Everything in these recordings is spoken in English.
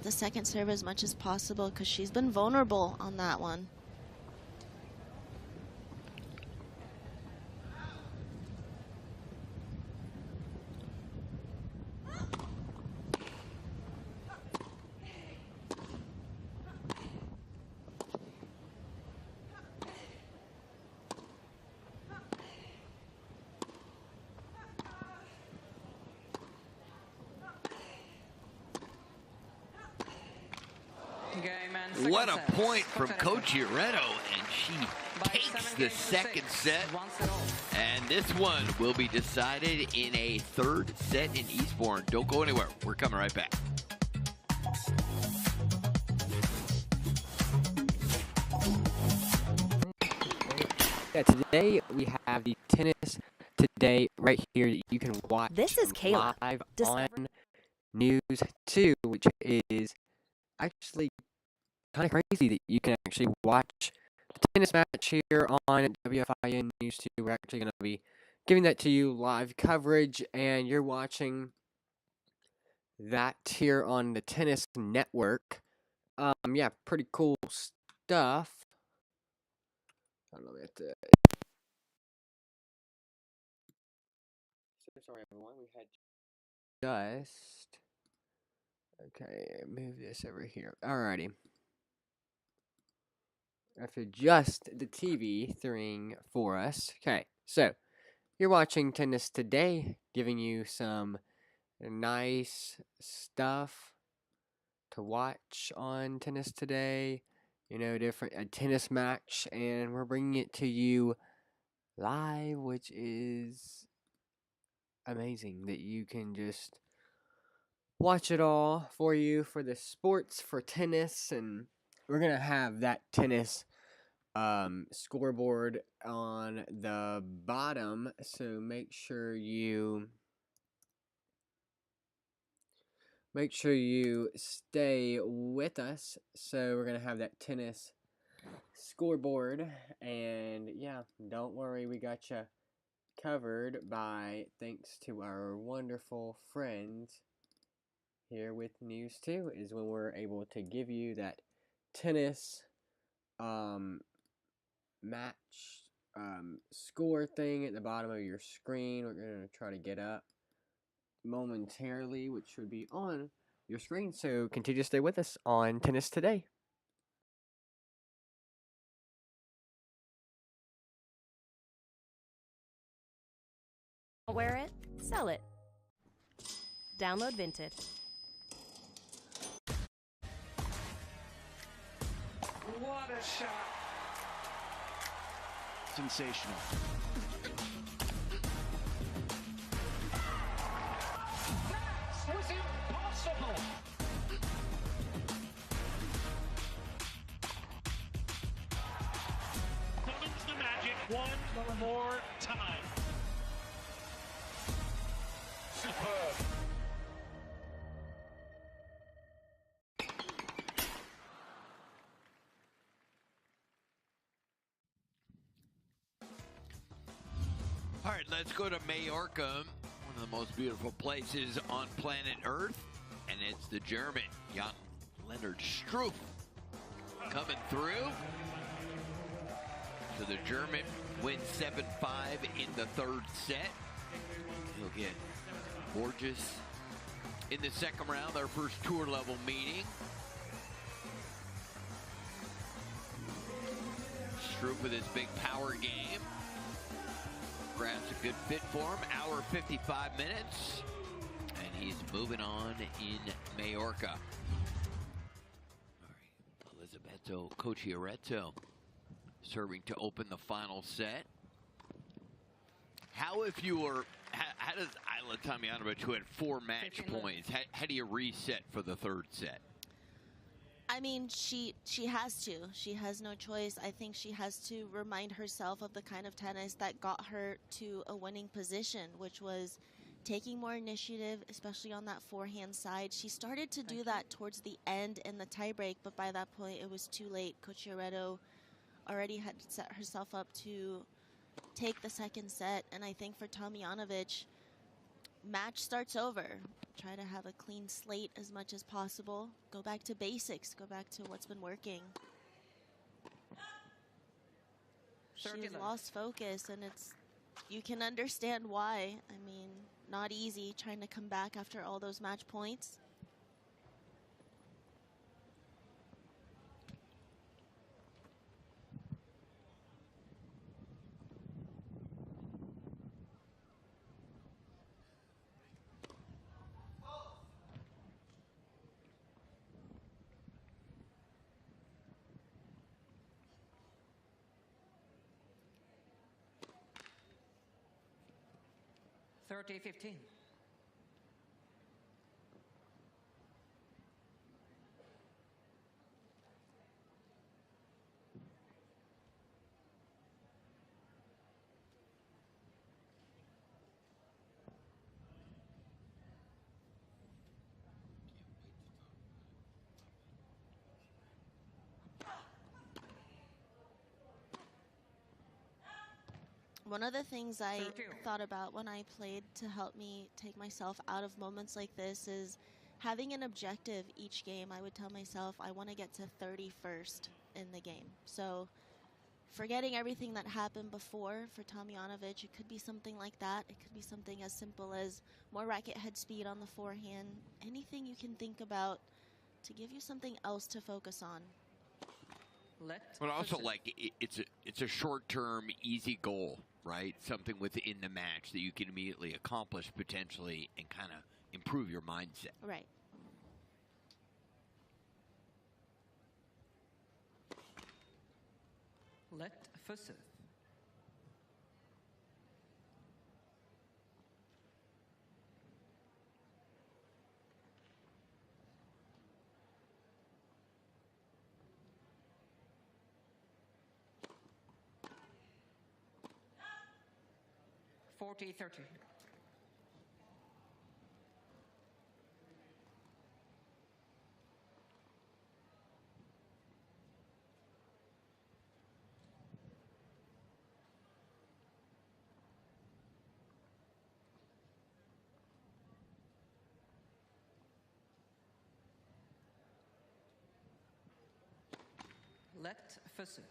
the second serve as much as possible because she's been vulnerable on that one. What a point from Coach Ureto, and she takes the second set. And this one will be decided in a third set in Eastbourne. Don't go anywhere. We're coming right back. Yeah, today we have the Tennis Today right here that you can watch. This is Kayla. Live on News 2, which is actually kind of crazy that you can actually watch the tennis match here on WFIN News 2. We're actually going to be giving that to you live coverage, and you're watching that here on the Tennis Network. Yeah, pretty cool stuff. I don't know if so sorry everyone, we had just okay, move this over here. Alrighty. I have to adjust the TV thing for us. Okay, so you're watching Tennis Today, giving you some nice stuff to watch on Tennis Today. You know, a tennis match, and we're bringing it to you live, which is amazing that you can just watch it all for you for the sports, for tennis, and we're going to have that tennis scoreboard on the bottom, so make sure you stay with us. So we're going to have that tennis scoreboard, and yeah, don't worry, we got you covered thanks to our wonderful friends here with News 2 is when we're able to give you that tennis match score thing at the bottom of your screen. We're going to try to get up momentarily, which should be on your screen, so continue to stay with us on Tennis Today. Wear it, sell it. Download Vinted. What a shot! Sensational. That was impossible! Summons the magic one more time. Superb. All right, let's go to Majorca, one of the most beautiful places on planet Earth, and it's the German, Jan Leonard Struff, coming through. So the German wins 7-5 in the third set. He'll get Borges in the second round, their first tour level meeting. Struff with his big power game. Grabs a good fit for him. Hour 55 minutes. And he's moving on in Majorca. All right, Elizabetto Cocciaretto serving to open the final set. How does Isla Tomljanovic, who had 4 match points, how do you reset for the third set? I mean, she has to. She has no choice. I think she has to remind herself of the kind of tennis that got her to a winning position, which was taking more initiative, especially on that forehand side. She started to do that towards the end in the tiebreak, but by that point it was too late. Cocciaretto already had set herself up to take the second set, and I think for Tomljanovic, match starts over. Try to have a clean slate as much as possible. Go back to basics. Go back to what's been working. She's lost focus, and you can understand why. I mean, not easy trying to come back after all those match points. $30-15. One of the things I thought about when I played to help me take myself out of moments like this is having an objective each game. I would tell myself I want to get to 31st in the game. So forgetting everything that happened before for Tomljanovic, it could be something like that. It could be something as simple as more racket head speed on the forehand. Anything you can think about to give you something else to focus on. But also, like, it's a short-term, easy goal, right? Something within the match that you can immediately accomplish potentially and kind of improve your mindset. Right. Let Fusseth. $40-30. Let Fusseth.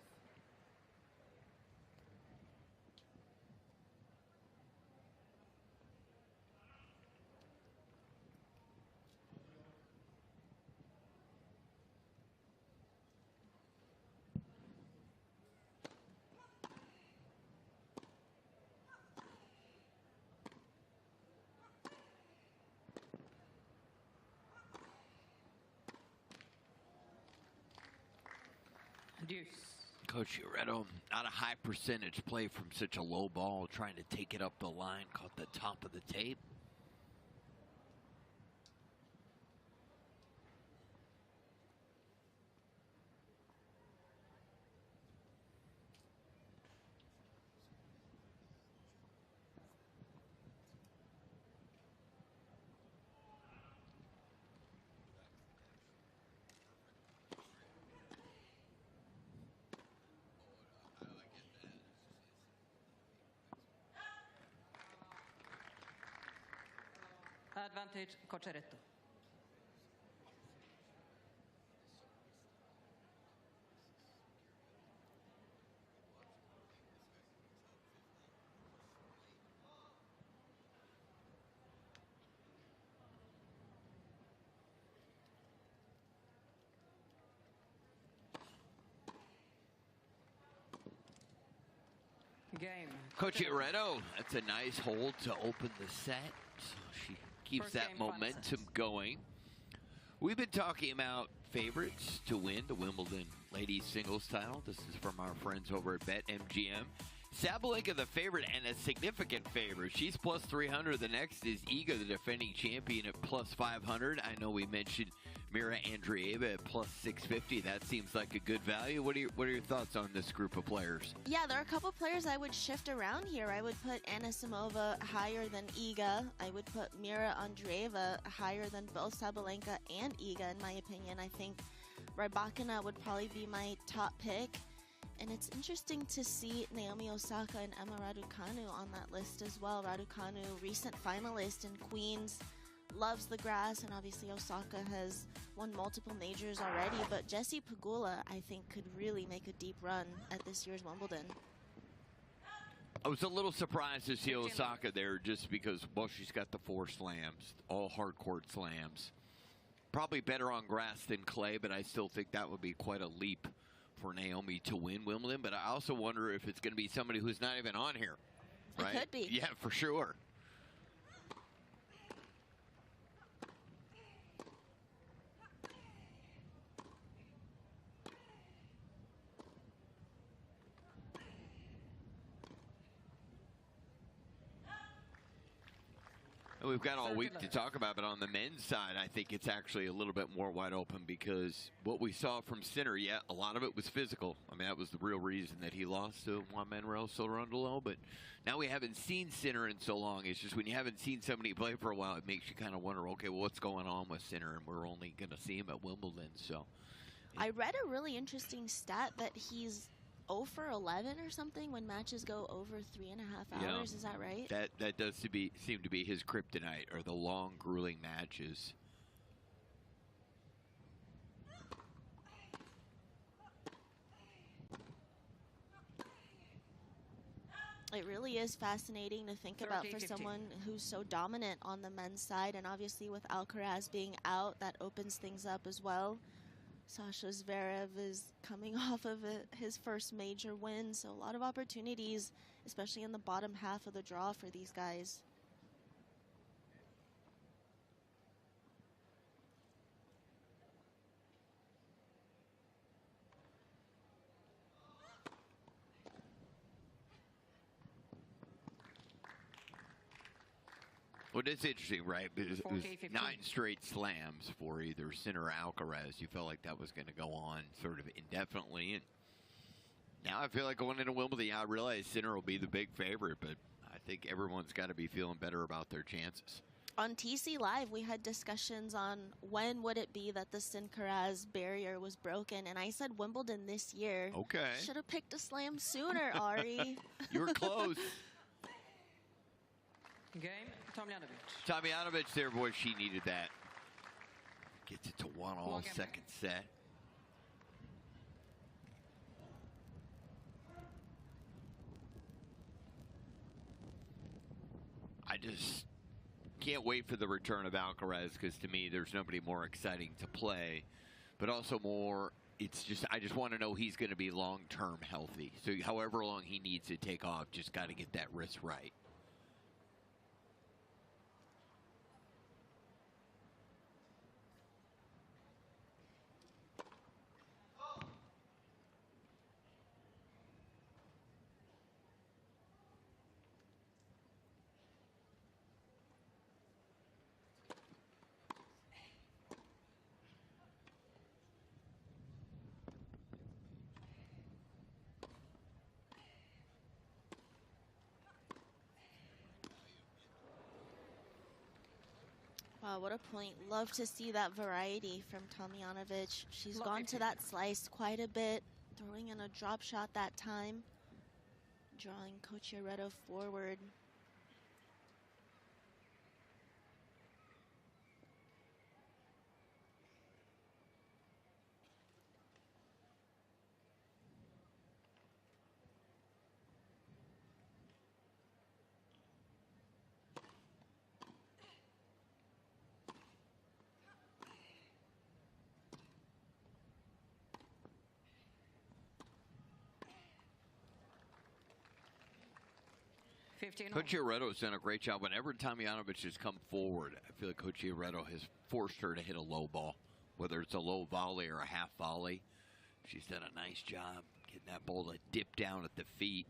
Deuce. Coach Uredo, not a high percentage play from such a low ball, trying to take it up the line, caught the top of the tape. Advantage, Cocheretto. Game. Coach Uredo, that's a nice hold to open the set. So she keeps First that game, final momentum set. going. We've been talking about favorites to win the Wimbledon ladies singles title. This is from our friends over at BetMGM. Sabalenka, the favorite, and a significant favorite. She's plus 300. The next is Iga, the defending champion, at plus 500. I know we mentioned Mira Andreeva at plus 650. That seems like a good value. What are your thoughts on this group of players? Yeah, there are a couple players I would shift around here. I would put Anisimova higher than Iga. I would put Mira Andreeva higher than both Sabalenka and Iga, in my opinion. I think Rybakina would probably be my top pick. And it's interesting to see Naomi Osaka and Emma Raducanu on that list as well. Raducanu, recent finalist in Queens, loves the grass, and obviously Osaka has won multiple majors already. But Jessie Pegula, I think, could really make a deep run at this year's Wimbledon. I was a little surprised to see Osaka there just because, well, she's got the 4 slams, all hard court slams. Probably better on grass than clay, but I still think that would be quite a leap for Naomi to win Wimbledon. But I also wonder if it's going to be somebody who's not even on here. Right? It could be. Yeah, for sure. We've got all week to talk about, but on the men's side, I think it's actually a little bit more wide open because what we saw from Sinner, yeah, a lot of it was physical. I mean, that was the real reason that he lost to Juan Manuel Sorondolo, but now we haven't seen Sinner in so long. It's just when you haven't seen somebody play for a while, it makes you kind of wonder, okay, well, what's going on with Sinner, and we're only going to see him at Wimbledon. So, yeah. I read a really interesting stat that he's 0 for 11 or something when matches go over 3.5 hours. Is that right? That does seem to be his kryptonite, or the long, grueling matches. It really is fascinating to think about for someone who's so dominant on the men's side, and obviously with Alcaraz being out, that opens things up as well. Sasha Zverev is coming off of his first major win, so a lot of opportunities, especially in the bottom half of the draw for these guys. Well, it's interesting, right? It was 9 straight slams for either Sinner or Alcaraz. You felt like that was going to go on sort of indefinitely. And now I feel like going into Wimbledon, yeah, I realize Sinner will be the big favorite, but I think everyone's got to be feeling better about their chances. On TC Live, we had discussions on when would it be that the Sinner-Alcaraz barrier was broken, and I said Wimbledon this year. Okay. Should have picked a slam sooner, Ari. You were close. Game, Tomljanovic. Tomljanovic there, boy, she needed that. Gets it to 1-all, second set. I just can't wait for the return of Alcaraz because to me there's nobody more exciting to play, but also more, it's just, I just want to know he's going to be long-term healthy. So however long he needs to take off, just got to get that wrist right. Wow, what a point. Love to see that variety from Tomljanovic. She's gone to that slice quite a bit, throwing in a drop shot that time, drawing Cocchiaretto forward. Cocchiaretto's done a great job. Whenever Tomljanovic has come forward, I feel like Cocchiaretto has forced her to hit a low ball, whether it's a low volley or a half volley. She's done a nice job getting that ball to dip down at the feet.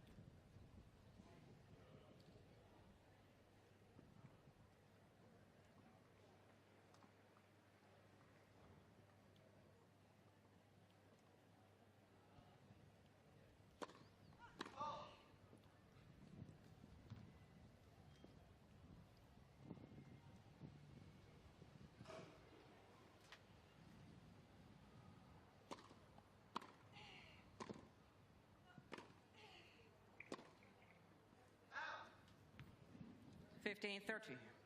15-13.